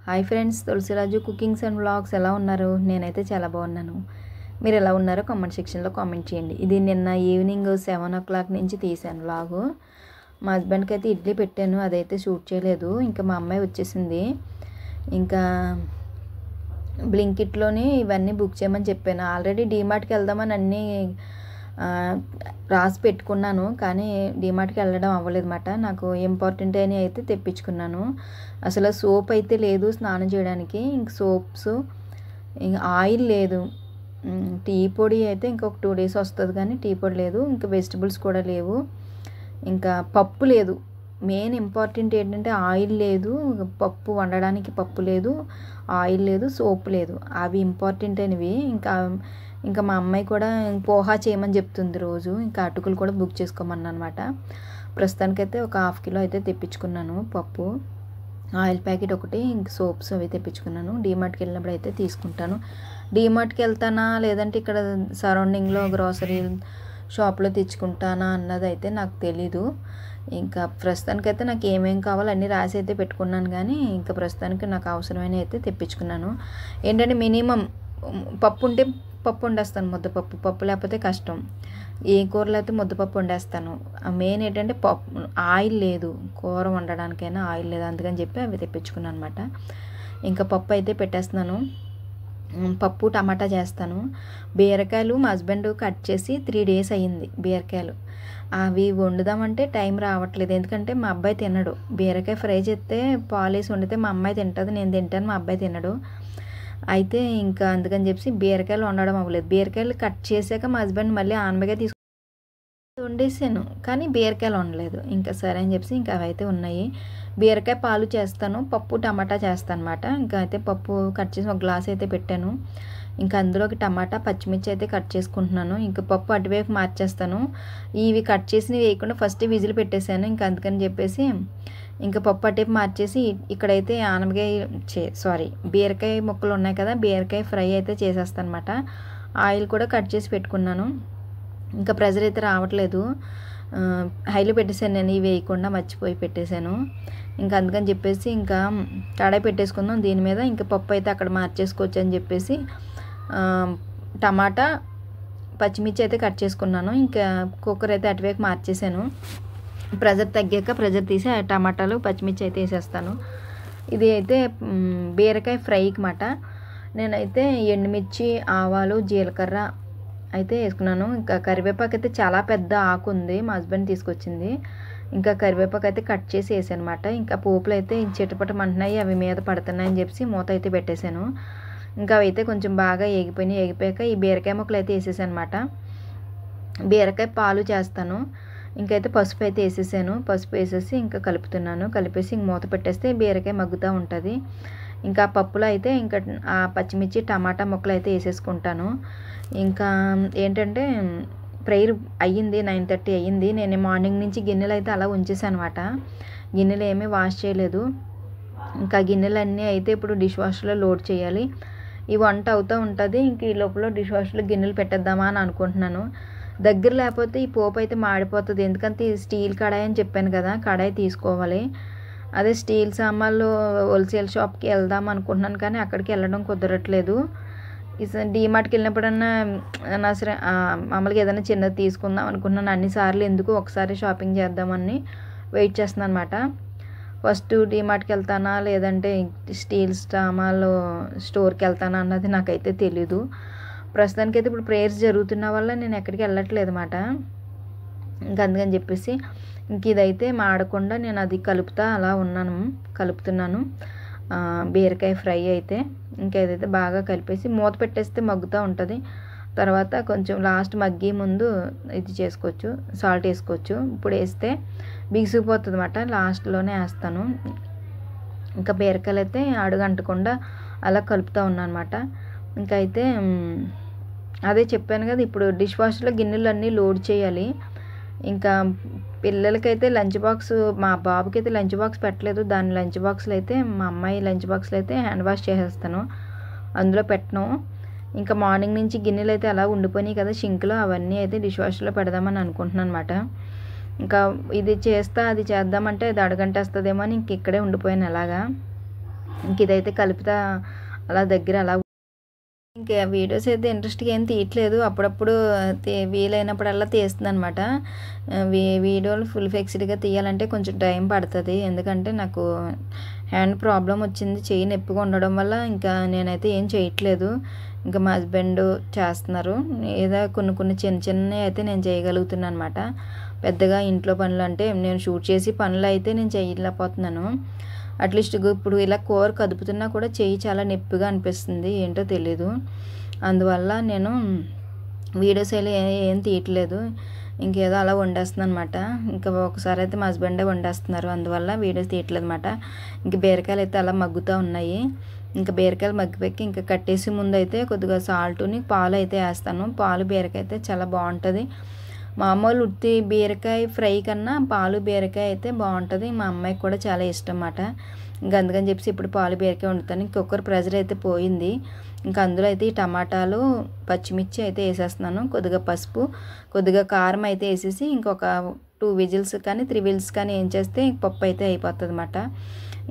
Hi friends, Tulasiraju cookings and vlogs ఎలా ఉన్నారు? నేనైతే చాలా బాగున్నాను. మీరు ఎలా ఉన్నారో కామెంట్ సెక్షన్లో కామెంట్ చేయండి. ఇది నిన్న ఈవినింగ్ 7 o'clock నుంచి తీసాను వ్లాగు. మా హస్బెండ్కి అయితే ఇడ్లీ పెట్టాను, అదైతే షూట్ చేయలేదు. ఇంకా మా అమ్మాయి వచ్చేసింది. ఇంకా బ్లింకిట్లోని ఇవన్నీ బుక్ చేయమని చెప్పాను. ఆల్రెడీ డీమార్ట్కి వెళ్దామని అన్నీ రాసి పెట్టుకున్నాను, కానీ డీమార్ట్కి వెళ్ళడం అవ్వలేదన్నమాట. నాకు ఇంపార్టెంట్ అని అయితే తెప్పించుకున్నాను. అసలు సోప్ అయితే లేదు స్నానం చేయడానికి, ఇంక సోప్స్, ఇంక ఆయిల్ లేదు. టీ పొడి అయితే ఇంకొక 2 days వస్తుంది, కానీ టీ పొడి లేదు. ఇంకా వెజిటబుల్స్ కూడా లేవు. ఇంకా పప్పు లేదు. మెయిన్ ఇంపార్టెంట్ ఏంటంటే ఆయిల్ లేదు, పప్పు వండడానికి పప్పు లేదు, ఆయిల్ లేదు, సోప్ లేదు. అవి ఇంపార్టెంట్ అనేవి. ఇంకా మా అమ్మాయి కూడా పోహా చేయమని చెప్తుంది రోజు. ఇంకా అటుకులు కూడా బుక్ చేసుకోమన్నా అనమాట. ప్రస్తుతానికైతే ఒక 1/2 kilo అయితే తెప్పించుకున్నాను పప్పు, ఆయిల్ ప్యాకెట్ ఒకటి, ఇంక సోప్స్ అవి తెప్పించుకున్నాను. డీమార్ట్కి వెళ్ళినప్పుడు అయితే తీసుకుంటాను. డీమార్ట్కి వెళ్తానా లేదంటే ఇక్కడ సరౌండింగ్లో గ్రాసరీ షాప్లో తెచ్చుకుంటానా అన్నది అయితే నాకు తెలీదు. ఇంకా ప్రస్తుతానికైతే నాకు ఏమేమి కావాలో అన్నీ రాసి అయితే పెట్టుకున్నాను, కానీ ఇంకా ప్రస్తుతానికి నాకు అవసరమైన అయితే తెప్పించుకున్నాను. ఏంటంటే మినిమం పప్పు ఉంటే పప్పు వండేస్తాను, ముద్దపప్పు. పప్పు లేకపోతే కష్టం. ఏ కూరలో అయితే ముద్దపప్పు వండేస్తాను. మెయిన్ ఏంటంటే పప్పు, ఆయిల్ లేదు, కూర వండడానికైనా ఆయిల్ లేదు, అందుకని చెప్పి అవి తెప్పించుకున్నాను అనమాట. ఇంకా పప్పు అయితే పెట్టేస్తున్నాను. పప్పు టమాటా చేస్తాను. బీరకాయలు మా హస్బెండ్ కట్ చేసి 3 days అయ్యింది. బీరకాయలు అవి వండుదామంటే టైం రావట్లేదు, ఎందుకంటే మా అబ్బాయి తినడు. బీరకాయ ఫ్రై చేస్తే పాలేసి వండితే మా అమ్మాయి తింటుంది, నేను తింటాను, మా అబ్బాయి తినడు. అయితే ఇంకా అందుకని చెప్పి బీరకాయలు వండడం అవ్వలేదు. బీరకాయలు కట్ చేశాక మా హస్బెండ్ మళ్ళీ ఆనపకాయ తీసుకు వండేసాను, కానీ బీరకాయలు వండలేదు. ఇంకా సరే అని చెప్పి ఇంకా అవి అయితే ఉన్నాయి. బీరకాయ పాలు చేస్తాను, పప్పు టమాటా చేస్తాను అనమాట. ఇంకా అయితే పప్పు కట్ చేసి ఒక గ్లాస్ అయితే పెట్టాను. ఇంకా అందులోకి టమాటా పచ్చిమిర్చి అయితే కట్ చేసుకుంటున్నాను. ఇంకా పప్పు అటువైపు మార్చేస్తాను. ఇవి కట్ చేసినవి వేయకుండా ఫస్ట్ విజిల్ పెట్టేశాను. ఇంకా అందుకని చెప్పేసి ఇంకా పప్పు అటువైపు మార్చేసి ఇక్కడైతే బీరకాయ ముక్కలు ఉన్నాయి కదా, బీరకాయ ఫ్రై అయితే చేసేస్తాను అనమాట. ఆయిల్ కూడా కట్ చేసి పెట్టుకున్నాను. ఇంకా ప్రెజర్ అయితే రావట్లేదు, హైలో పెట్టేశాను నేను, ఇవి వేయకుండా మర్చిపోయి పెట్టేశాను. ఇంకా అందుకని చెప్పేసి ఇంకా కడాయి పెట్టేసుకుందాం దీని మీద. ఇంకా పప్పు అయితే అక్కడ మార్చేసుకోవచ్చు అని చెప్పేసి టమాటా పచ్చిమిర్చి అయితే కట్ చేసుకున్నాను. ఇంకా కుక్కర్ అయితే అటువైపు మార్చేసాను. ప్రెజర్ తగ్గాక ప్రెజర్ తీసి టమాటాలు పచ్చిమిర్చి అయితే వేసేస్తాను. ఇది అయితే బీరకాయ ఫ్రైకి మాట. నేనైతే ఎండుమిర్చి, ఆవాలు, జీలకర్ర అయితే వేసుకున్నాను. ఇంకా కరివేపాకు అయితే చాలా పెద్ద ఆకు ఉంది, మా హస్బెండ్ తీసుకొచ్చింది. ఇంకా కరివేపాకు అయితే కట్ చేసి వేసాను అనమాట. ఇంకా పోపులు అయితే చిటపటమంటున్నాయి, అవి మీద పడుతున్నాయని చెప్పి మూత అయితే పెట్టేశాను. ఇంకా అవి అయితే కొంచెం బాగా ఎగిపోయాక ఈ బీరకాయ ముక్కలు అయితే వేసేసాను అనమాట. బీరకాయ పాలు చేస్తాను. ఇంకైతే పసుపు అయితే వేసేసాను. పసుపు వేసేసి ఇంకా కలుపుతున్నాను. కలిపేసి ఇంక మూత పెట్టేస్తే బీరకాయ మగ్గుతూ ఉంటుంది. ఇంకా పప్పులో అయితే ఇంకా ఆ పచ్చిమిర్చి టమాటా ముక్కలు అయితే వేసేసుకుంటాను. ఇంకా ఏంటంటే ప్రేయర్ అయ్యింది, 9:30 అయ్యింది. నేను మార్నింగ్ నుంచి గిన్నెలు అయితే అలా ఉంచేసాను అనమాట. గిన్నెలు ఏమీ వాష్ చేయలేదు. ఇంకా గిన్నెలన్నీ అయితే ఇప్పుడు డిష్ వాషర్లో లోడ్ చేయాలి. ఈ వంట అవుతూ ఉంటుంది. ఇంక ఈ లోపల డిష్ వాషర్లో గిన్నెలు పెట్టేద్దామా అని అనుకుంటున్నాను. దగ్గర లేకపోతే ఈ పోపు అయితే మాడిపోతుంది, ఎందుకంటే స్టీల్ కడాయి అని చెప్పాను కదా, కడాయి తీసుకోవాలి. అదే స్టీల్ సామాన్లు హోల్సేల్ షాప్కి వెళ్దాం అనుకుంటున్నాను, కానీ అక్కడికి వెళ్ళడం కుదరట్లేదు. డీమార్ట్కి వెళ్ళినప్పుడన్నా మామూలుగా ఏదైనా చిన్నది తీసుకుందాం అనుకుంటున్నాను. అన్నిసార్లు ఎందుకు, ఒకసారి షాపింగ్ చేద్దామని వెయిట్ చేస్తున్నాను అనమాట. ఫస్ట్ డీమార్ట్కి వెళ్తానా లేదంటే స్టీల్ సామాన్లు స్టోర్కి వెళ్తానా అన్నది నాకైతే తెలీదు. ప్రస్తుతానికి అయితే ఇప్పుడు ప్రేయర్స్ జరుగుతున్న వల్ల నేను ఎక్కడికి వెళ్ళట్లేదు అన్నమాట. ఇంకా అందుకని చెప్పేసి ఇంక ఇదైతే మాడకుండా నేను అది కలుపుతున్నాను బీరకాయ ఫ్రై అయితే. ఇంకా ఇదైతే బాగా కలిపేసి మూత పెట్టేస్తే మగ్గుతూ ఉంటుంది. తర్వాత కొంచెం లాస్ట్ మగ్గి ముందు ఇది చేసుకోవచ్చు, సాల్ట్ వేసుకోవచ్చు. ఇప్పుడు వేస్తే బిగిసిపోతుంది అన్నమాట, లాస్ట్లోనే వేస్తాను. ఇంకా బీరకాయలు అయితే అడుగంటకుండా అలా కలుపుతూ ఉన్నాను అనమాట. ఇంకా అయితే అదే చెప్పాను కదా, ఇప్పుడు డిష్ వాషర్లో గిన్నెలు అన్నీ లోడ్ చేయాలి. ఇంకా పిల్లలకైతే లంచ్ బాక్స్, మా బాబుకి అయితే లంచ్ బాక్స్ పెట్టలేదు. దాని లంచ్ బాక్స్లో అయితే మా అమ్మాయి లంచ్ బాక్స్లో అయితే హ్యాండ్ వాష్ చేసేస్తాను, అందులో పెట్టను. ఇంకా మార్నింగ్ నుంచి గిన్నెలు అయితే అలా ఉండిపోయినాయి కదా షింక్లో, అవన్నీ అయితే డిష్ వాషర్లో పెడదామని అనుకుంటున్నాను అనమాట. ఇంకా ఇది చేద్దామంటే అది అడగంటేస్తుందేమో అని ఇంక ఇక్కడే ఉండిపోయాను అలాగా. ఇంక ఇదైతే కలుపుతా అలా దగ్గర అలా. ఇంకా వీడియోస్ అయితే ఇంట్రెస్ట్గా ఏం తీయట్లేదు, అప్పుడప్పుడు వీలైనప్పుడల్లా తీస్తుంది అనమాట. వీడియోలు ఫుల్ ఫిక్స్డ్గా తీయాలంటే కొంచెం టైం పడుతుంది, ఎందుకంటే నాకు హ్యాండ్ ప్రాబ్లం వచ్చింది, చెయ్యి నొప్పిగా ఉండడం వల్ల ఇంకా నేనైతే ఏం చేయట్లేదు. ఇంకా మా హస్బెండ్ చేస్తున్నారు, ఏదో కొన్ని చిన్న చిన్నవి అయితే నేను చేయగలుగుతున్నాను అనమాట. పెద్దగా ఇంట్లో పనులు అంటే నేను షూట్ చేసి పనులు అయితే నేను చేయలేకపోతున్నాను. అట్లీస్ట్ ఇప్పుడు ఇలా కూర కదుపుతున్నా కూడా చెయ్యి చాలా నొప్పిగా అనిపిస్తుంది, ఏంటో తెలీదు. అందువల్ల నేను వీడియోస్ ఏం తీయట్లేదు, ఇంకేదో అలా వండేస్తున్నాను అనమాట. ఇంకా ఒకసారి అయితే మా హస్బెండే వండేస్తున్నారు, అందువల్ల వీడియోస్ తీయట్లేదు అనమాట. ఇంక బీరకాయలు అయితే అలా మగ్గుతూ ఉన్నాయి. ఇంకా బీరకాయలు మగ్గిపెక్కి ఇంకా కట్టేసి ముందు అయితే కొద్దిగా సాల్ట్ని పాలు అయితే వేస్తాను. పాలు బీరకాయ అయితే చాలా బాగుంటుంది. మామూలు ఉత్తి బీరకాయ ఫ్రై కన్నా పాలు బీరకాయ అయితే బాగుంటుంది, మా అమ్మాయికి కూడా చాలా ఇష్టం అన్నమాట. ఇంకా అందుకని చెప్పి ఇప్పుడు పాలు బీరకాయ వండుతాను. కుక్కర్ ప్రెషర్ అయితే పోయింది, ఇంకా అందులో అయితే ఈ టమాటాలు పచ్చిమిర్చి అయితే వేసేస్తున్నాను, కొద్దిగా పసుపు కొద్దిగా కారం అయితే వేసేసి ఇంకొక 2 విజిల్స్ కానీ 3 విజిల్స్ కానీ ఏం చేస్తే పప్పు అయితే అయిపోతుంది అన్నమాట.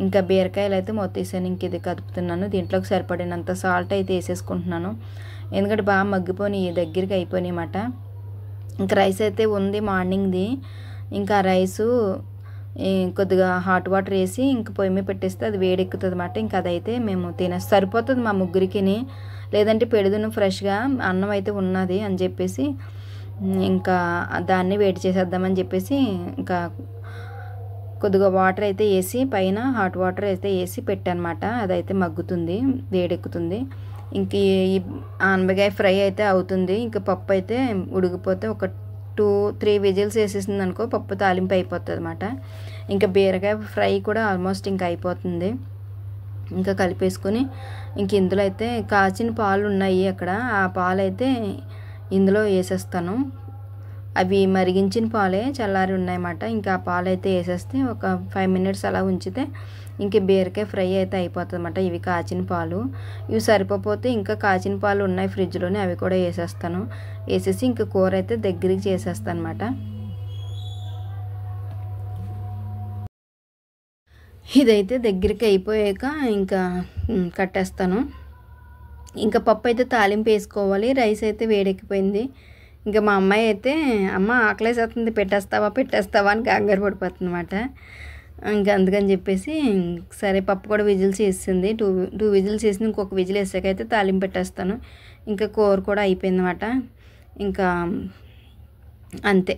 ఇంకా బీరకాయలు అయితే మొత్తేసాను, ఇంక ఇది కదుపుతున్నాను. దీంట్లోకి సరిపడినంత సాల్ట్ అయితే వేసేసుకుంటున్నాను, ఎందుకంటే బాగా మగ్గిపోయి దగ్గరికి అయిపోయినాయి అన్నమాట. ఇంకా రైస్ అయితే ఉంది మార్నింగ్ది, ఇంకా రైసు కొద్దిగా హాట్ వాటర్ వేసి ఇంక పొయ్యి మీద పెట్టేస్తే అది వేడెక్కుతుంది అన్నమాట. ఇంకా అదైతే మేము సరిపోతుంది మా ముగ్గురికి, లేదంటే పెడుదును ఫ్రెష్గా అన్నం అయితే ఉన్నది అని చెప్పేసి ఇంకా దాన్ని వేడి చేసేద్దామని చెప్పేసి ఇంకా కొద్దిగా వాటర్ అయితే వేసి పైన హాట్ వాటర్ అయితే వేసి పెట్టానమాట. అదైతే మగ్గుతుంది, వేడెక్కుతుంది. ఇంక ఈ ఆనపకాయ ఫ్రై అయితే అవుతుంది. ఇంకా పప్పు అయితే ఉడికిపోతే ఒక 2-3 విజిల్స్ వేసేసింది అనుకో పప్పు తాలింపు అయిపోతుంది అన్నమాట. ఇంకా బీరకాయ ఫ్రై కూడా ఆల్మోస్ట్ ఇంకా అయిపోతుంది. ఇంకా కలిపేసుకొని ఇంక ఇందులో అయితే కాచిన పాలు ఉన్నాయి అక్కడ, ఆ పాలు అయితే ఇందులో వేసేస్తాను. అవి మరిగించిన పాలే చల్లారి ఉన్నాయన్నమాట. ఇంకా ఆ పాలు అయితే వేసేస్తే ఒక 5 మినిట్స్ అలా ఉంచితే ఇంక బీరకాయ ఫ్రై అయితే అయిపోతుంది అన్నమాట. ఇవి కాచిన పాలు, ఇవి సరిపోతే ఇంకా కాచిన పాలు ఉన్నాయి ఫ్రిడ్జ్లోనే, అవి కూడా వేసేస్తాను. వేసేసి ఇంకా కూర అయితే దగ్గరికి చేసేస్తాను అన్నమాట. ఇదైతే దగ్గరికి అయిపోయాక ఇంకా కట్టేస్తాను. ఇంకా పప్పు అయితే తాలింపు వేసుకోవాలి, రైస్ అయితే వేడెక్కిపోయింది. ఇంకా మా అమ్మాయి అయితే అమ్మ ఆకలేసేస్తుంది పెట్టేస్తావా అని కంగారు పడిపోతుంది అన్నమాట. ఇంకా అందుకని చెప్పేసి సరే పప్పు కూడా విజిల్స్ వేసింది, 2 విజిల్స్ వేసింది, ఇంకొక విజిల్ వేసాక అయితే తాలింపు పెట్టేస్తాను. ఇంకా కూర కూడా అయిపోయిందన్నమాట. ఇంకా అంతే,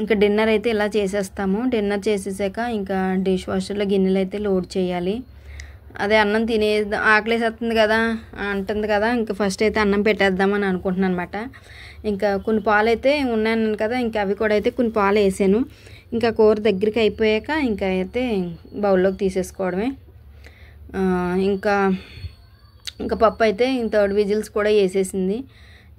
ఇంకా డిన్నర్ అయితే ఇలా చేసేస్తాము. డిన్నర్ చేసేసాక ఇంకా డిష్ వాషర్లో గిన్నెలు అయితే లోడ్ చేయాలి. అదే అన్నం ఆకలేసేస్తుంది కదా అంటుంది కదా, ఇంకా ఫస్ట్ అయితే అన్నం పెట్టేద్దామని అనుకుంటున్నాను అనమాట. ఇంకా కొన్ని పాలు అయితే ఉన్నాను కదా, ఇంకా అవి కూడా అయితే కొన్ని పాలు వేసాను. ఇంకా కూర దగ్గరికి అయిపోయాక ఇంకా అయితే బౌల్లోకి తీసేసుకోవడమే. ఇంకా పప్పు అయితే 3 విజిల్స్ కూడా వేసేసింది.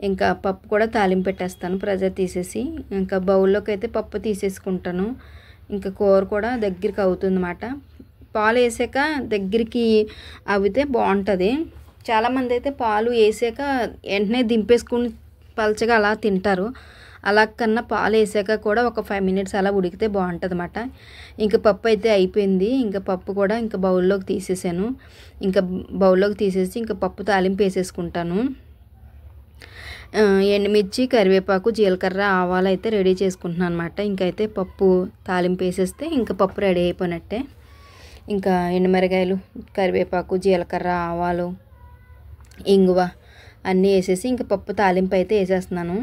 ఇంకా పప్పు కూడా తాలింపు పెట్టేస్తాను ప్రెజర్ తీసేసి. ఇంకా బౌల్లోకి అయితే పప్పు తీసేసుకుంటాను. ఇంకా కూర కూడా దగ్గరికి అవుతుందన్నమాట. పాలు వేసాక దగ్గరికి అవితే బాగుంటుంది. చాలామంది అయితే పాలు వేసాక వెంటనే దింపేసుకుని పలచగా అలా తింటారు, అలా కన్నా పాలు వేసాక కూడా ఒక 5 మినిట్స్ అలా ఉడికితే బాగుంటుంది అన్నమాట. ఇంకా పప్పు అయితే అయిపోయింది. ఇంకా పప్పు కూడా ఇంకా బౌల్లోకి తీసేసాను. ఇంకా బౌల్లోకి తీసేసి ఇంకా పప్పు తాలింపు వేసేసుకుంటాను. ఎండుమిర్చి కరివేపాకు జీలకర్ర ఆవాలు అయితే రెడీ చేసుకుంటున్నాను అనమాట. ఇంకైతే పప్పు తాలింపు వేసేస్తే ఇంకా పప్పు రెడీ అయిపోయినట్టే. ఇంకా ఎండుమిరకాయలు కరివేపాకు జీలకర్ర ఆవాలు ఇంగువ అన్నీ వేసేసి ఇంకా పప్పు తాలింపు అయితే వేసేస్తున్నాను.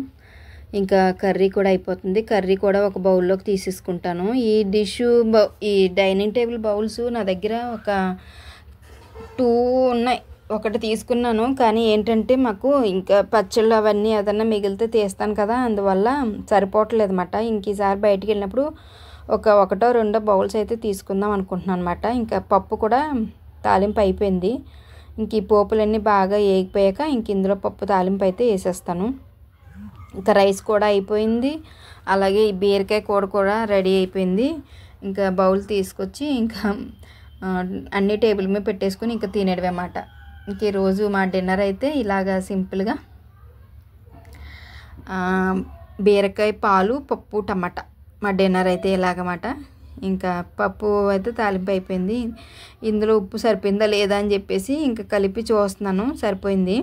ఇంకా కర్రీ కూడా అయిపోతుంది. కర్రీ కూడా ఒక బౌల్లోకి తీసేసుకుంటాను. ఈ డైనింగ్ టేబుల్ బౌల్స్ నా దగ్గర ఒక 2 ఉన్నాయి, ఒకటి తీసుకున్నాను. కానీ ఏంటంటే మాకు ఇంకా పచ్చళ్ళు అవన్నీ ఏదన్నా మిగిలితే తీస్తాను కదా, అందువల్ల సరిపోవట్లేదు అన్నమాట. ఇంక ఈసారి బయటికి వెళ్ళినప్పుడు ఒకటో రెండో బౌల్స్ అయితే తీసుకుందాం అనుకుంటున్నాను అనమాట. ఇంకా పప్పు కూడా తాలింపు అయిపోయింది. ఇంక ఈ పోపులన్నీ బాగా వేగిపోయాక ఇంక ఇందులో పప్పు తాలింపు అయితే వేసేస్తాను. ఇంకా రైస్ కూడా అయిపోయింది, అలాగే ఈ బీరకాయ కూర కూడా రెడీ అయిపోయింది. ఇంకా బౌల్ తీసుకొచ్చి ఇంకా అన్ని టేబుల్ మీద పెట్టేసుకుని ఇంకా తినేయడమే అన్నమాట. ఇంక ఈరోజు మా డిన్నర్ అయితే ఇలాగా సింపుల్గా బీరకాయ పాలు పప్పు టమాటా మా డిన్నర్ అయితే ఇలాగమాట. ఇంకా పప్పు అయితే తాలింపు అయిపోయింది. ఇందులో ఉప్పు సరిపోయిందా లేదా అని చెప్పేసి ఇంకా కలిపి చూస్తున్నాను, సరిపోయింది.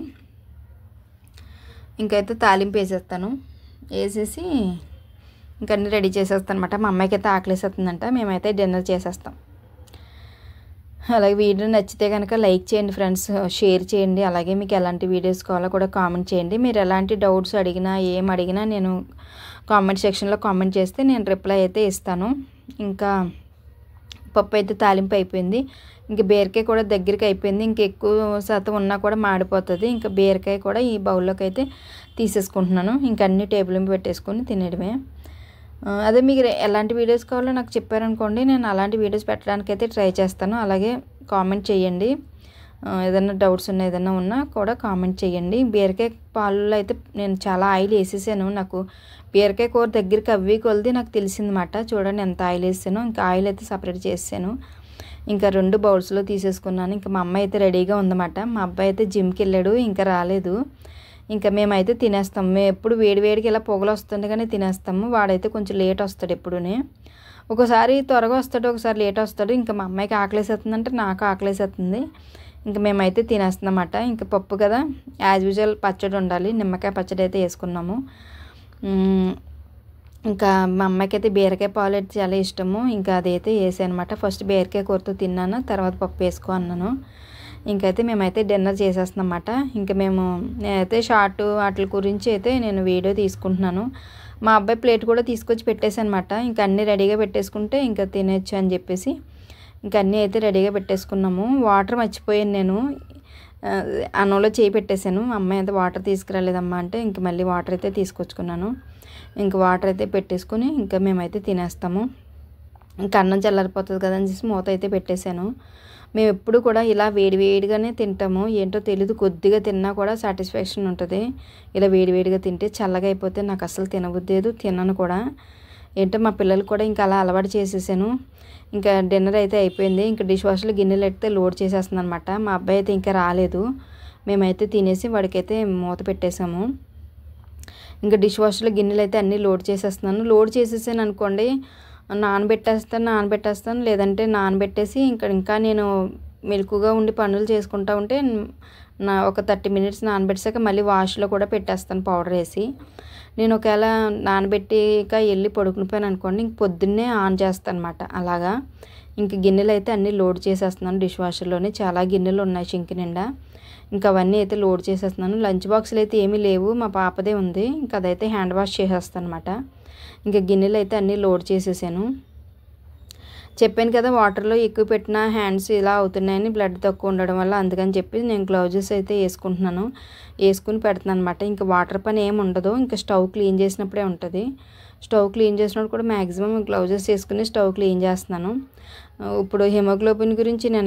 ఇంకైతే తాలింపు వేసేస్తాను, వేసేసి ఇంక అన్నీ రెడీ చేసేస్తాను అనమాట. మా అమ్మాయికి అయితే ఆకలేసేస్తుందంట, మేమైతే డిన్నర్ చేసేస్తాం. అలాగే వీడియో నచ్చితే కనుక లైక్ చేయండి ఫ్రెండ్స్, షేర్ చేయండి. అలాగే మీకు ఎలాంటి వీడియోస్ కావాలో కూడా కామెంట్ చేయండి. మీరు ఎలాంటి డౌట్స్ అడిగినా ఏం అడిగినా నేను కామెంట్ సెక్షన్లో కామెంట్ చేస్తే నేను రిప్లై అయితే ఇస్తాను. ఇంకా పప్పు అయితే తాలింపు అయిపోయింది. ఇంక బీరకాయ కూడా దగ్గరికి అయిపోయింది. ఇంక ఎక్కువ శాతం ఉన్నా కూడా మాడిపోతుంది. ఇంకా బీరకాయ కూడా ఈ బౌల్లోకి అయితే తీసేసుకుంటున్నాను. ఇంక అన్ని టేబుల్ మీద పెట్టేసుకొని తినేయడమే. అదే మీకు ఎలాంటి వీడియోస్ కావాలో నాకు చెప్పారనుకోండి, నేను అలాంటి వీడియోస్ పెట్టడానికి అయితే ట్రై చేస్తాను. అలాగే కామెంట్ చేయండి, ఏదైనా డౌట్స్ ఉన్నా ఏదైనా ఉన్నా కూడా కామెంట్ చేయండి. బీరకాయ పాలలో అయితే నేను చాలా ఆయిల్ వేసేసాను. నాకు బీరకాయ కూర దగ్గరికి అవ్వి కొలిది నాకు తెలిసిందన్నమాట. చూడండి ఎంత ఆయిల్ వేసాను. ఇంకా ఆయిల్ అయితే సపరేట్ చేసాను. ఇంకా 2 బౌల్స్లో తీసేసుకున్నాను. ఇంకా మా అమ్మాయి అయితే రెడీగా ఉందన్నమాట. మా అబ్బాయి అయితే జిమ్కి వెళ్ళాడు, ఇంకా రాలేదు. ఇంకా మేమైతే తినేస్తాము. మేము ఎప్పుడు వేడివేడికి ఇలా పొగలు వస్తుండగానే తినేస్తాము. వాడైతే కొంచెం లేట్ వస్తాడు ఎప్పుడూనే. ఒకసారి త్వరగా వస్తాడు, ఒకసారి లేట్ వస్తాడు. ఇంకా మా అమ్మాయికి ఆకలేసేస్తుందంటే నాకు ఆకలేసేస్తుంది. ఇంకా మేమైతే తినేస్తామన్నమాట. ఇంకా పప్పు కదా, యాజ్ యూజువల్ పచ్చడి ఉండాలి. నిమ్మకాయ పచ్చడి అయితే వేసుకున్నాము. ఇంకా మా అమ్మాయికి అయితే బీరకాయ పాలు అయితే చాలా ఇష్టము. ఇంకా అదైతే వేసాను అనమాట. ఫస్ట్ బీరకాయ కూరతో తిన్నాను, తర్వాత పప్పు వేసుకో అన్నాను. ఇంకైతే మేమైతే డిన్నర్ చేసేస్తున్నామన్నమాట. ఇంకా నేనైతే షార్ట్ వాటి గురించి అయితే నేను వీడియో తీసుకుంటున్నాను. మా అబ్బాయి ప్లేట్ కూడా తీసుకొచ్చి పెట్టేసాను అనమాట. ఇంకా అన్నీ రెడీగా పెట్టేసుకుంటే ఇంకా తినేచ్చు అని చెప్పేసి ఇంకా అన్నీ అయితే రెడీగా పెట్టేసుకున్నాము. వాటర్ మర్చిపోయాను నేను, అన్నంలో చేయి పెట్టేశాను. అమ్మాయి అయితే వాటర్ తీసుకురాలేదమ్మా అంటే ఇంక మళ్ళీ వాటర్ అయితే తీసుకొచ్చుకున్నాను. ఇంక వాటర్ అయితే పెట్టేసుకుని ఇంకా మేమైతే తినేస్తాము. ఇంకా అన్నం చల్లారిపోతుంది కదా అని మూత అయితే పెట్టేశాను. మేము ఎప్పుడు కూడా ఇలా వేడివేడిగానే తింటాము. ఏంటో తెలీదు, కొద్దిగా తిన్నా కూడా సాటిస్ఫాక్షన్ ఉంటుంది. ఇలా వేడివేడిగా తింటే చల్లగా అయిపోతే నాకు అసలు తినబుద్దేదు, తినను కూడా. ఏంటో మా పిల్లలు కూడా ఇంకా అలా అలవాటు చేసేసాను. ఇంకా డిన్నర్ అయితే అయిపోయింది. ఇంకా డిష్ వాష్లో గిన్నెలు అయితే లోడ్ చేసేస్తుంది అనమాట. మా అబ్బాయి అయితే ఇంకా రాలేదు. మేమైతే తినేసి వాడికైతే మూత పెట్టేసాము. ఇంకా డిష్ వాష్లో గిన్నెలు అయితే అన్నీ లోడ్ చేసేస్తున్నాను. లోడ్ చేసేసాను అనుకోండి, నానబెట్టేస్తాను, లేదంటే నానబెట్టేసి ఇంకా నేను మెలకుగా ఉండి పనులు చేసుకుంటా ఉంటే ఒక 30 మినిట్స్ నానబెట్టాక మళ్ళీ వాష్లో కూడా పెట్టేస్తాను పౌడర్ వేసి. నేను ఒకవేళ నానబెట్టిక వెళ్ళి పడుకునిపోయాను అనుకోండి, ఇంక పొద్దున్నే ఆన్ చేస్తాను అనమాట. అలాగా ఇంక గిన్నెలు అయితే అన్నీ లోడ్ చేసేస్తున్నాను. డిష్ వాషర్లోనే చాలా గిన్నెలు ఉన్నాయి సింక్ నిండా. ఇంకా అవన్నీ అయితే లోడ్ చేసేస్తున్నాను. లంచ్ బాక్సులు అయితే ఏమీ లేవు, మా పాపదే ఉంది. ఇంకా అదైతే హ్యాండ్ వాష్ చేసేస్తాను అనమాట. ఇంకా గిన్నెలు అయితే అన్నీ లోడ్ చేసేసాను. చెప్పాను కదా, వాటర్లో ఎక్కువ పెట్టిన హ్యాండ్స్ ఇలా అవుతున్నాయని, బ్లడ్ తక్కువ ఉండడం వల్ల. అందుకని చెప్పి నేను గ్లౌజెస్ అయితే వేసుకుని పెడుతున్నాను అనమాట. ఇంకా వాటర్ పని ఏమి ఉండదు, ఇంకా స్టవ్ క్లీన్ చేసినప్పుడే ఉంటుంది. స్టవ్ క్లీన్ చేసినప్పుడు కూడా మ్యాక్సిమం గ్లౌజెస్ వేసుకుని స్టవ్ క్లీన్ చేస్తున్నాను. ఇప్పుడు హిమోగ్లోబిన్ గురించి నేను